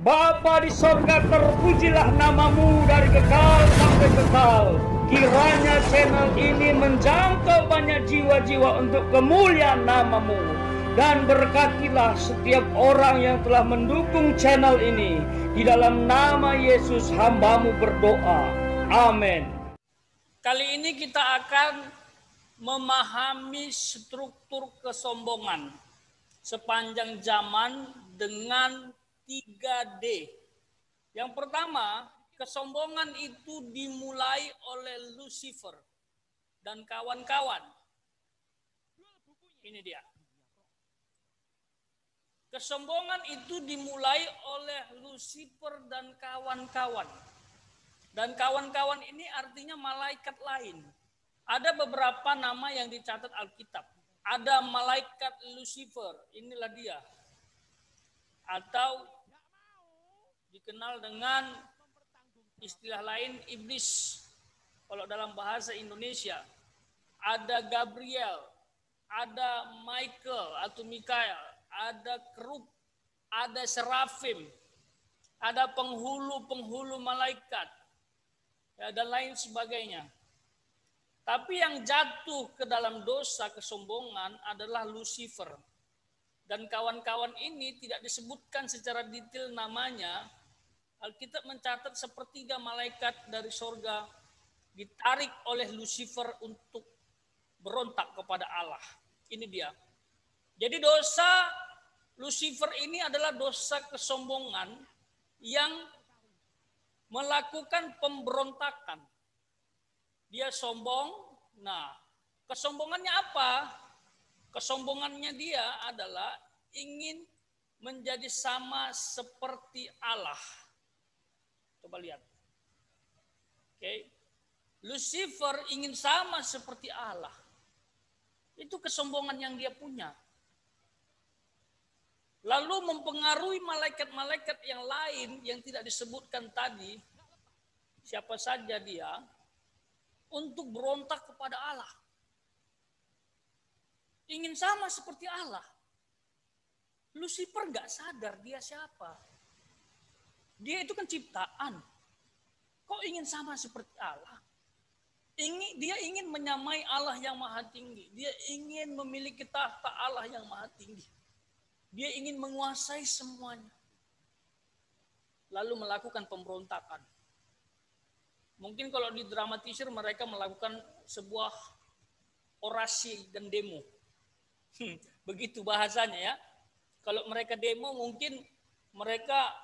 Bapa di sorga, terpujilah namamu dari kekal sampai kekal. Kiranya channel ini menjangkau banyak jiwa-jiwa untuk kemuliaan namamu. Dan berkatilah setiap orang yang telah mendukung channel ini. Di dalam nama Yesus hambamu berdoa. Amin. Kali ini kita akan memahami struktur kesombongan sepanjang zaman dengan 3D. Yang pertama, kesombongan itu dimulai oleh Lucifer dan kawan-kawan. Ini dia. Kesombongan itu dimulai oleh Lucifer dan kawan-kawan. Dan kawan-kawan ini artinya malaikat lain. Ada beberapa nama yang dicatat Alkitab. Ada malaikat Lucifer, inilah dia. Atau dikenal dengan istilah lain iblis. Kalau dalam bahasa Indonesia, ada Gabriel, ada Michael atau Mikael, ada kerub, ada serafim, ada penghulu-penghulu malaikat, ya, dan lain sebagainya. Tapi yang jatuh ke dalam dosa kesombongan adalah Lucifer. Dan kawan-kawan ini tidak disebutkan secara detail namanya. Alkitab mencatat sepertiga malaikat dari sorga ditarik oleh Lucifer untuk berontak kepada Allah. Ini dia. Jadi dosa Lucifer ini adalah dosa kesombongan yang melakukan pemberontakan. Dia sombong. Nah, kesombongannya apa? Kesombongannya dia adalah ingin menjadi sama seperti Allah. Coba lihat. Oke. Lucifer ingin sama seperti Allah. Itu kesombongan yang dia punya. Lalu mempengaruhi malaikat-malaikat yang lain yang tidak disebutkan tadi, siapa saja dia, untuk berontak kepada Allah. Ingin sama seperti Allah. Lucifer nggak sadar dia siapa. Dia itu kan ciptaan. Kok ingin sama seperti Allah? Dia ingin menyamai Allah yang maha tinggi. Dia ingin memiliki tahta Allah yang maha tinggi. Dia ingin menguasai semuanya. Lalu melakukan pemberontakan. Mungkin kalau di dramatisir mereka melakukan sebuah orasi dan demo. Begitu bahasanya ya. Kalau mereka demo mungkin mereka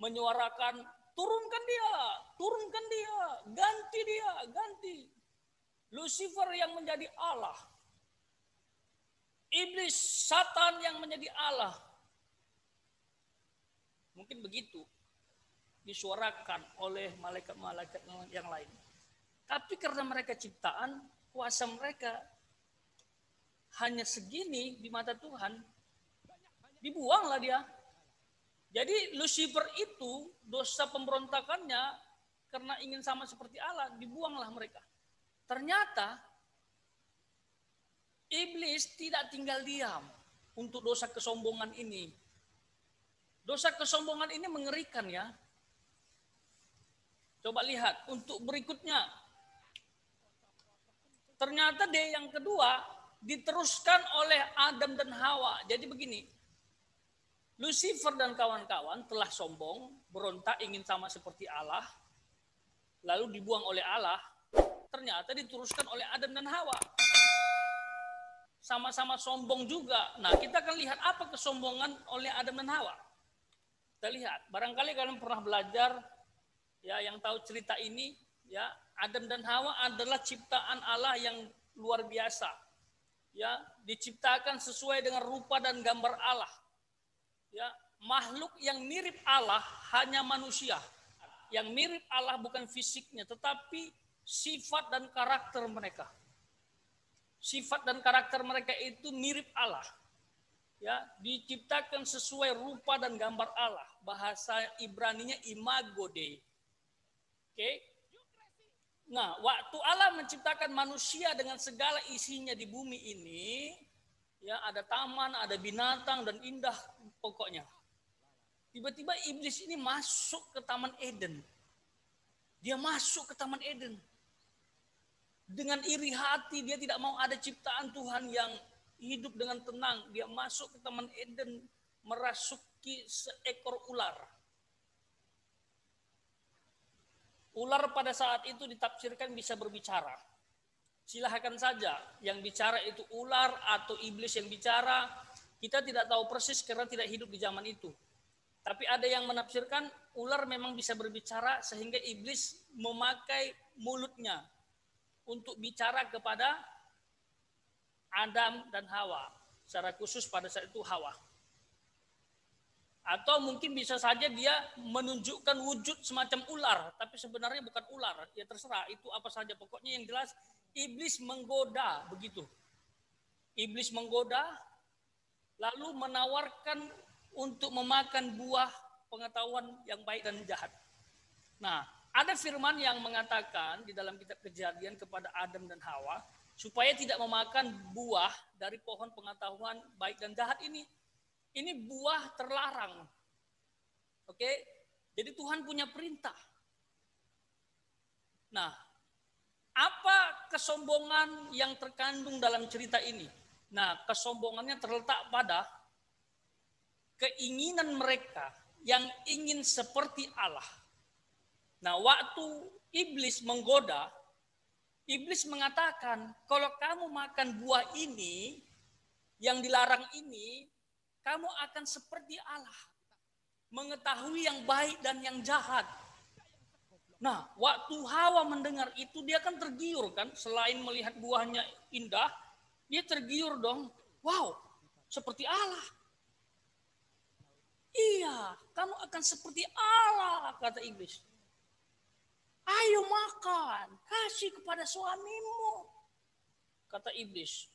menyuarakan turunkan dia, ganti dia, ganti. Lucifer yang menjadi Allah. Iblis, Satan yang menjadi Allah. Mungkin begitu disuarakan oleh malaikat-malaikat yang lain. Tapi karena mereka ciptaan, kuasa mereka hanya segini di mata Tuhan, dibuanglah dia. Jadi Lucifer itu dosa pemberontakannya karena ingin sama seperti Allah, dibuanglah mereka. Ternyata iblis tidak tinggal diam untuk dosa kesombongan ini. Dosa kesombongan ini mengerikan ya. Coba lihat untuk berikutnya. Ternyata yang kedua diteruskan oleh Adam dan Hawa. Jadi begini, Lucifer dan kawan-kawan telah sombong, berontak ingin sama seperti Allah, lalu dibuang oleh Allah, ternyata diteruskan oleh Adam dan Hawa. Sama-sama sombong juga. Nah, kita akan lihat apa kesombongan oleh Adam dan Hawa. Kita lihat, barangkali kalian pernah belajar, ya, yang tahu cerita ini, ya, Adam dan Hawa adalah ciptaan Allah yang luar biasa. Ya, diciptakan sesuai dengan rupa dan gambar Allah. Ya, makhluk yang mirip Allah hanya manusia. Yang mirip Allah bukan fisiknya, tetapi sifat dan karakter mereka. Sifat dan karakter mereka itu mirip Allah. Ya, diciptakan sesuai rupa dan gambar Allah. Bahasa Ibraninya imago Dei. Oke. Nah, waktu Allah menciptakan manusia dengan segala isinya di bumi ini, ya, ada taman, ada binatang dan indah pokoknya. Tiba-tiba iblis ini masuk ke Taman Eden. Dia masuk ke Taman Eden. Dengan iri hati, dia tidak mau ada ciptaan Tuhan yang hidup dengan tenang. Dia masuk ke Taman Eden, merasuki seekor ular. Ular pada saat itu ditafsirkan bisa berbicara. Silahkan saja yang bicara itu ular atau iblis yang bicara. Kita tidak tahu persis karena tidak hidup di zaman itu. Tapi ada yang menafsirkan ular memang bisa berbicara sehingga iblis memakai mulutnya untuk bicara kepada Adam dan Hawa. Secara khusus pada saat itu Hawa. Atau mungkin bisa saja dia menunjukkan wujud semacam ular, tapi sebenarnya bukan ular. Ya terserah, itu apa saja. Pokoknya yang jelas iblis menggoda begitu. Iblis menggoda lalu menawarkan untuk memakan buah pengetahuan yang baik dan jahat. Nah, ada firman yang mengatakan di dalam kitab Kejadian kepada Adam dan Hawa supaya tidak memakan buah dari pohon pengetahuan baik dan jahat ini. Ini buah terlarang. Oke? Jadi Tuhan punya perintah. Nah, apa kesombongan yang terkandung dalam cerita ini? Nah, kesombongannya terletak pada keinginan mereka yang ingin seperti Allah. Nah, waktu iblis menggoda, iblis mengatakan, kalau kamu makan buah ini, yang dilarang ini, kamu akan seperti Allah. Mengetahui yang baik dan yang jahat. Nah, waktu Hawa mendengar itu, dia kan tergiur kan. Selain melihat buahnya indah, dia tergiur dong. Wow, seperti Allah. Iya, kamu akan seperti Allah, kata iblis. Ayo makan, kasih kepada suamimu, kata iblis.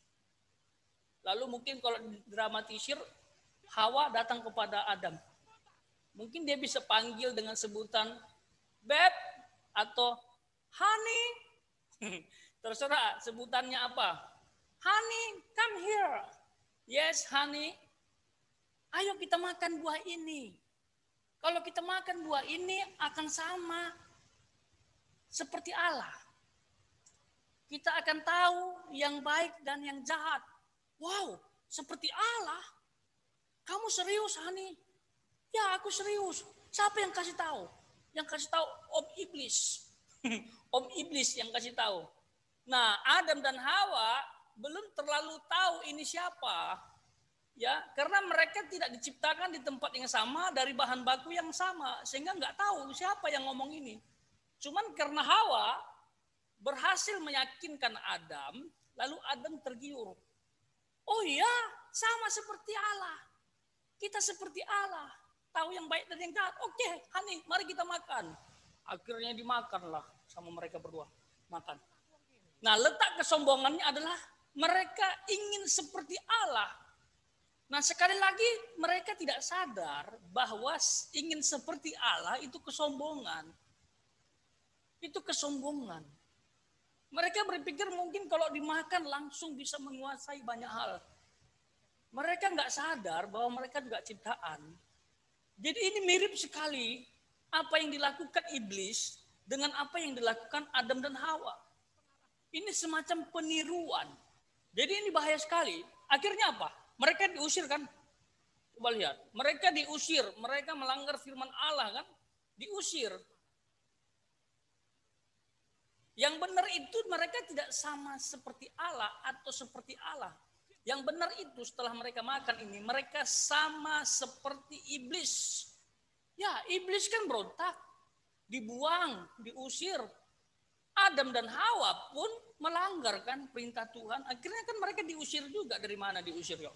Lalu mungkin kalau dramatisir, Hawa datang kepada Adam. Mungkin dia bisa panggil dengan sebutan Beb atau Honey. Terserah sebutannya apa. Honey, come here. Yes, honey. Ayo kita makan buah ini. Kalau kita makan buah ini akan sama seperti Allah. Kita akan tahu yang baik dan yang jahat. Wow, seperti Allah. Kamu serius, Hani? Ya, aku serius. Siapa yang kasih tahu? Yang kasih tahu Om Iblis. Om Iblis yang kasih tahu. Nah, Adam dan Hawa belum terlalu tahu ini siapa. Ya, karena mereka tidak diciptakan di tempat yang sama dari bahan baku yang sama, sehingga nggak tahu siapa yang ngomong ini. Cuman karena Hawa berhasil meyakinkan Adam, lalu Adam tergiur. Oh iya, sama seperti Allah. Kita seperti Allah, tahu yang baik dan yang jahat. Oke, Hani, mari kita makan. Akhirnya dimakanlah sama mereka berdua, makan. Nah, letak kesombongannya adalah mereka ingin seperti Allah. Nah, sekali lagi mereka tidak sadar bahwa ingin seperti Allah itu kesombongan. Itu kesombongan. Mereka berpikir mungkin kalau dimakan langsung bisa menguasai banyak hal. Mereka nggak sadar bahwa mereka juga ciptaan. Jadi ini mirip sekali apa yang dilakukan iblis dengan apa yang dilakukan Adam dan Hawa. Ini semacam peniruan. Jadi ini bahaya sekali. Akhirnya apa? Mereka diusir kan? Coba lihat. Mereka diusir. Mereka melanggar firman Allah kan? Diusir. Yang benar itu mereka tidak sama seperti Allah atau seperti Allah. Yang benar itu setelah mereka makan ini, mereka sama seperti iblis. Ya, iblis kan berontak. Dibuang, diusir. Adam dan Hawa pun melanggar kan perintah Tuhan. Akhirnya kan mereka diusir juga. Dari mana diusir ya?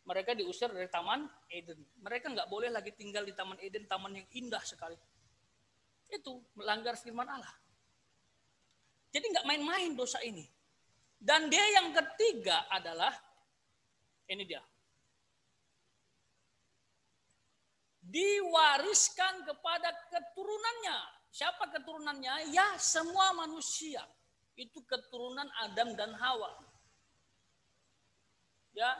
Mereka diusir dari Taman Eden. Mereka nggak boleh lagi tinggal di Taman Eden, taman yang indah sekali. Itu melanggar firman Allah. Jadi nggak main-main dosa ini. Dan dia yang ketiga adalah, ini dia. Diwariskan kepada keturunannya. Siapa keturunannya? Ya, semua manusia. Itu keturunan Adam dan Hawa. Ya,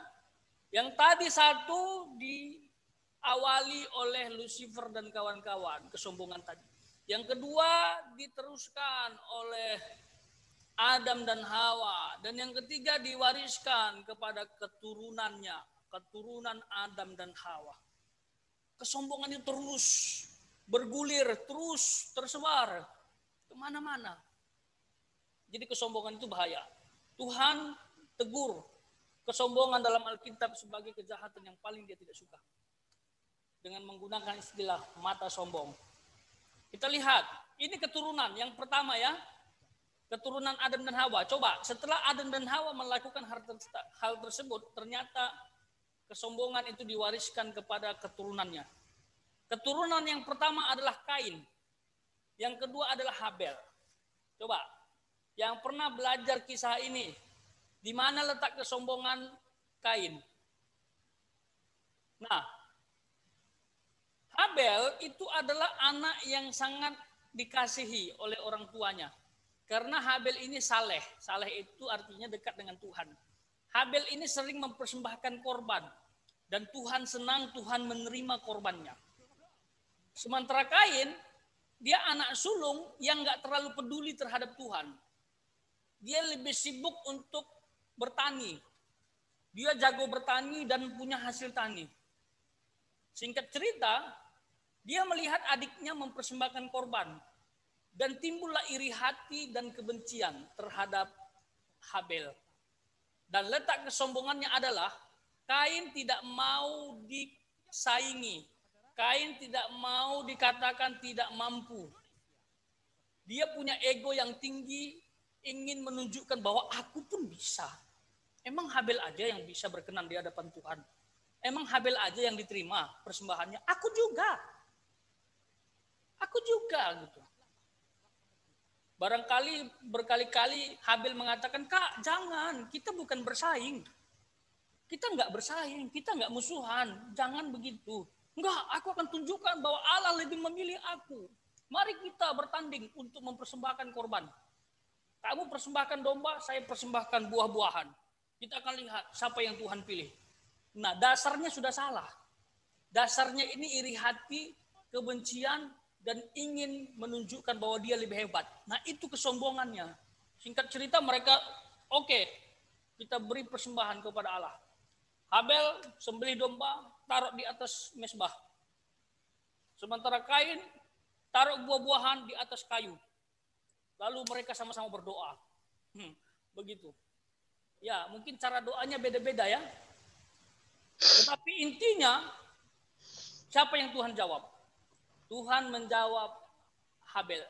yang tadi satu diawali oleh Lucifer dan kawan-kawan, kesombongan tadi. Yang kedua diteruskan oleh Adam dan Hawa. Dan yang ketiga diwariskan kepada keturunannya, keturunan Adam dan Hawa. Kesombongan itu terus bergulir, terus tersebar kemana-mana. Jadi kesombongan itu bahaya. Tuhan tegur kesombongan dalam Alkitab sebagai kejahatan yang paling dia tidak suka. Dengan menggunakan istilah mata sombong. Kita lihat, ini keturunan yang pertama ya. Keturunan Adam dan Hawa. Coba, setelah Adam dan Hawa melakukan hal tersebut, ternyata kesombongan itu diwariskan kepada keturunannya. Keturunan yang pertama adalah Kain. Yang kedua adalah Habel. Coba, yang pernah belajar kisah ini, di mana letak kesombongan Kain? Nah, Habel itu adalah anak yang sangat dikasihi oleh orang tuanya. Karena Habel ini saleh. Saleh itu artinya dekat dengan Tuhan. Habel ini sering mempersembahkan korban. Dan Tuhan senang, Tuhan menerima korbannya. Sementara Kain, dia anak sulung yang gak terlalu peduli terhadap Tuhan. Dia lebih sibuk untuk bertani. Dia jago bertani dan punya hasil tani. Singkat cerita, dia melihat adiknya mempersembahkan korban. Dan timbullah iri hati dan kebencian terhadap Habel. Dan letak kesombongannya adalah Kain tidak mau disaingi. Kain tidak mau dikatakan tidak mampu. Dia punya ego yang tinggi, ingin menunjukkan bahwa aku pun bisa. Emang Habel aja yang bisa berkenan di hadapan Tuhan. Emang Habel aja yang diterima persembahannya. Aku juga. Aku juga gitu. Barangkali berkali-kali Habel mengatakan, Kak jangan, kita bukan bersaing. Kita nggak bersaing, kita nggak musuhan, jangan begitu. Enggak, aku akan tunjukkan bahwa Allah lebih memilih aku. Mari kita bertanding untuk mempersembahkan korban. Kamu persembahkan domba, saya persembahkan buah-buahan. Kita akan lihat siapa yang Tuhan pilih. Nah, dasarnya sudah salah. Dasarnya ini iri hati, kebencian, dan ingin menunjukkan bahwa dia lebih hebat. Nah, itu kesombongannya. Singkat cerita mereka, oke, kita beri persembahan kepada Allah. Habel sembelih domba, taruh di atas mezbah. Sementara Kain taruh buah-buahan di atas kayu. Lalu mereka sama-sama berdoa. Begitu. Ya, mungkin cara doanya beda-beda ya. Tetapi intinya, siapa yang Tuhan jawab? Tuhan menjawab Habel.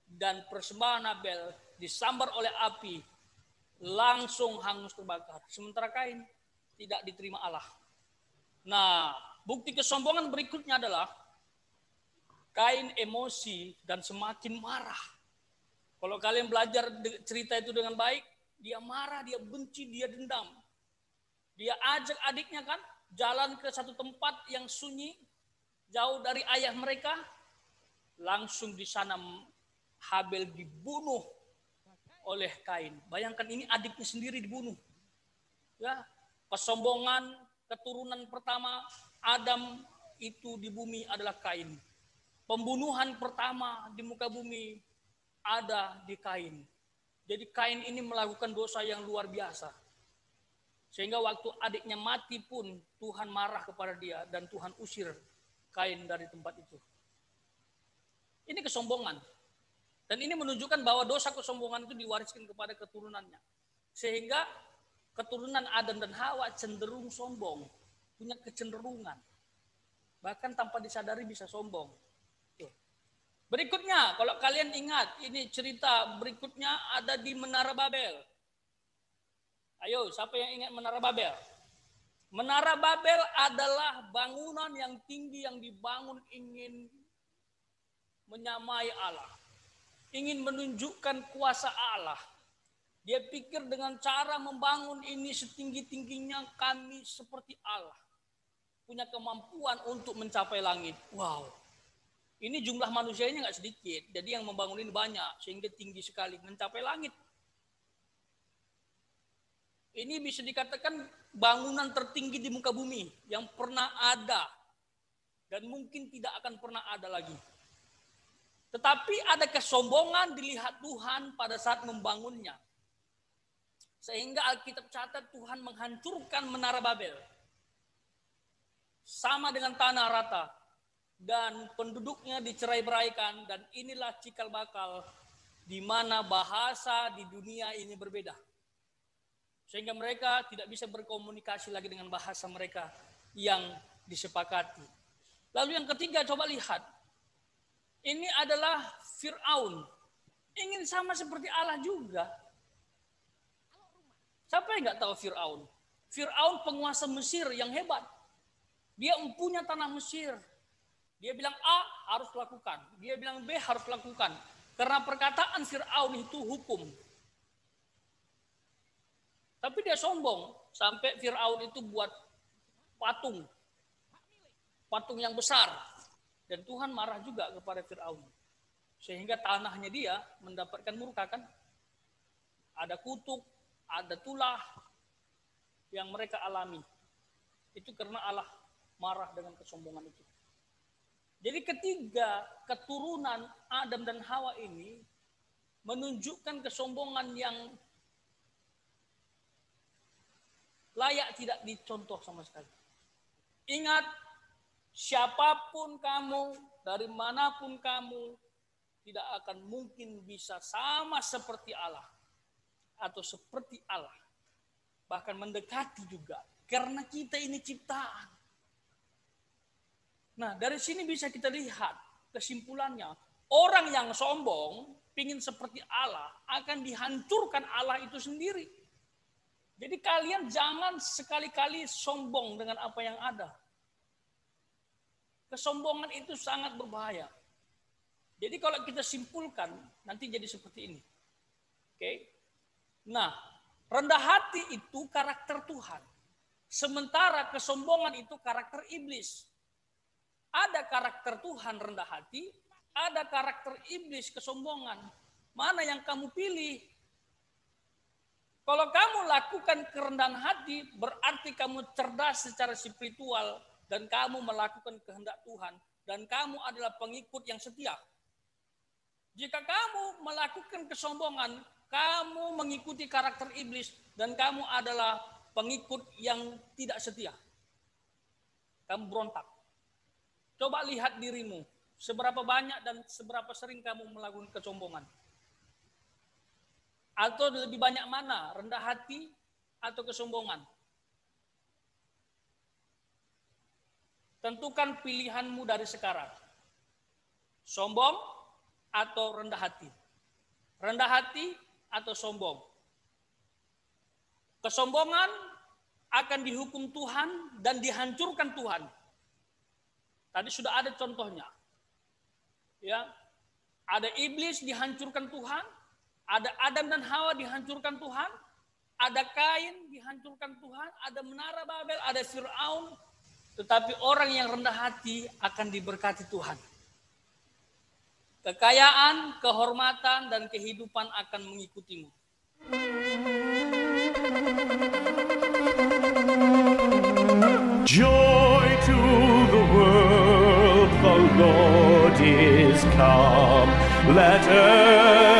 Dan persembahan Habel disambar oleh api, langsung hangus terbakar. Sementara Kain tidak diterima Allah. Nah, bukti kesombongan berikutnya adalah Kain emosi dan semakin marah. Kalau kalian belajar cerita itu dengan baik, dia marah, dia benci, dia dendam. Dia ajak adiknya kan jalan ke satu tempat yang sunyi, jauh dari ayah mereka, langsung di sana Habel dibunuh oleh Kain. Bayangkan ini adiknya sendiri dibunuh. Ya, kesombongan keturunan pertama Adam itu di bumi adalah Kain. Pembunuhan pertama di muka bumi ada di Kain. Jadi Kain ini melakukan dosa yang luar biasa. Sehingga waktu adiknya mati pun Tuhan marah kepada dia dan Tuhan usir Kain dari tempat itu. Ini kesombongan. Dan ini menunjukkan bahwa dosa kesombongan itu diwariskan kepada keturunannya. Sehingga keturunan Adam dan Hawa cenderung sombong. Punya kecenderungan. Bahkan tanpa disadari bisa sombong. Berikutnya, kalau kalian ingat, ini cerita berikutnya ada di Menara Babel. Ayo, siapa yang ingat Menara Babel? Menara Babel adalah bangunan yang tinggi yang dibangun ingin menyamai Allah. Ingin menunjukkan kuasa Allah. Dia pikir dengan cara membangun ini setinggi-tingginya kami seperti Allah. Punya kemampuan untuk mencapai langit. Wow. Ini jumlah manusianya nggak sedikit. Jadi yang membangun ini banyak. Sehingga tinggi sekali mencapai langit. Ini bisa dikatakan bangunan tertinggi di muka bumi yang pernah ada dan mungkin tidak akan pernah ada lagi. Tetapi ada kesombongan dilihat Tuhan pada saat membangunnya. Sehingga Alkitab catat Tuhan menghancurkan menara Babel. Sama dengan tanah rata. Dan penduduknya dicerai-beraikan. Dan inilah cikal bakal di mana bahasa di dunia ini berbeda. Sehingga mereka tidak bisa berkomunikasi lagi dengan bahasa mereka yang disepakati. Lalu yang ketiga, coba lihat. Ini adalah Fir'aun. Ingin sama seperti Allah juga. Siapa yang nggak tahu Fir'aun? Fir'aun penguasa Mesir yang hebat. Dia mempunyai tanah Mesir. Dia bilang A harus lakukan. Dia bilang B harus lakukan. Karena perkataan Fir'aun itu hukum. Tapi dia sombong. Sampai Fir'aun itu buat patung. Patung yang besar. Dan Tuhan marah juga kepada Fir'aun. Sehingga tanahnya dia mendapatkan murka kan. Ada kutuk, ada tulah yang mereka alami. Itu karena Allah marah dengan kesombongan itu. Jadi ketiga keturunan Adam dan Hawa ini menunjukkan kesombongan yang layak tidak dicontoh sama sekali. Ingat, siapapun kamu, dari manapun kamu, tidak akan mungkin bisa sama seperti Allah. Atau seperti Allah. Bahkan mendekati juga. Karena kita ini ciptaan. Nah, dari sini bisa kita lihat kesimpulannya. Orang yang sombong, pingin seperti Allah, akan dihancurkan Allah itu sendiri. Jadi kalian jangan sekali-kali sombong dengan apa yang ada. Kesombongan itu sangat berbahaya. Jadi kalau kita simpulkan, nanti jadi seperti ini. Oke? Nah, rendah hati itu karakter Tuhan. Sementara kesombongan itu karakter iblis. Ada karakter Tuhan rendah hati, ada karakter iblis kesombongan. Mana yang kamu pilih? Kalau kamu lakukan kerendahan hati, berarti kamu cerdas secara spiritual dan kamu melakukan kehendak Tuhan dan kamu adalah pengikut yang setia. Jika kamu melakukan kesombongan, kamu mengikuti karakter iblis dan kamu adalah pengikut yang tidak setia. Kamu berontak. Coba lihat dirimu, seberapa banyak dan seberapa sering kamu melakukan kesombongan. Atau lebih banyak mana, rendah hati atau kesombongan? Tentukan pilihanmu dari sekarang. Sombong atau rendah hati? Rendah hati atau sombong? Kesombongan akan dihukum Tuhan dan dihancurkan Tuhan. Tadi sudah ada contohnya. Ya. Ada iblis dihancurkan Tuhan, ada Adam dan Hawa dihancurkan Tuhan, ada Kain dihancurkan Tuhan, ada menara Babel, ada Fir'aun, tetapi orang yang rendah hati akan diberkati Tuhan. Kekayaan, kehormatan, dan kehidupan akan mengikutimu. Joy to the world, the Lord is come. Let earth